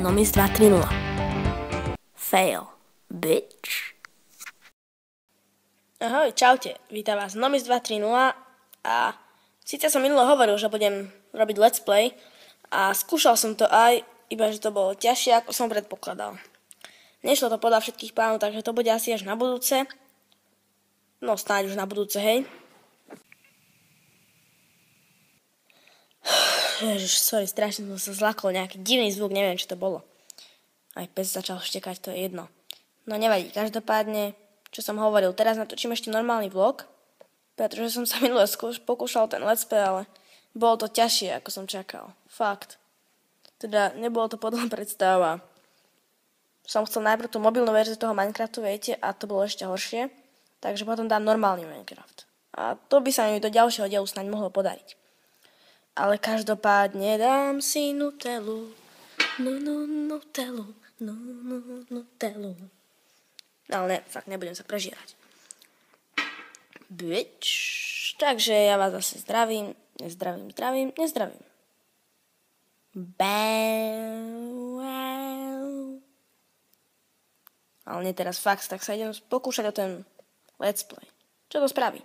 Nomis 230. Fail, bitch. Ahoj, čaute, vítam vás Nomis 230 a síce som minulo hovoril, že budem robiť let's play a skúšal som to aj, iba že to bolo ťažšie, ako som predpokladal. Nešlo to podľa všetkých plánov, takže to bude asi až na budúce. No snáď už na budúce, hej. Ježiš, sorry, strašne som sa zlakol, nejaký divný zvuk, neviem, čo to bolo. Aj pes začal štekať, to je jedno. No nevadí, každopádne, čo som hovoril, teraz natočím ešte normálny vlog, pretože som sa minule pokúšal ten let's play, ale bolo to ťažšie, ako som čakal. Fakt. Teda nebolo to podľa predstava. Som chcel najprv tú mobilnú verziu toho Minecraftu, viete, a to bolo ešte horšie, takže potom dám normálny Minecraft. A to by sa mi do ďalšieho dielu snáď mohlo podariť. Ale každopádne dám si Nutellu. Nutellu. Ale ne, fakt nebudem sa prežierať. Bitch. Takže ja vás zase zdravím. Nezdravím. Ale nie teraz fakt, tak sa idem pokúšať o ten let's play. Čo to spraví?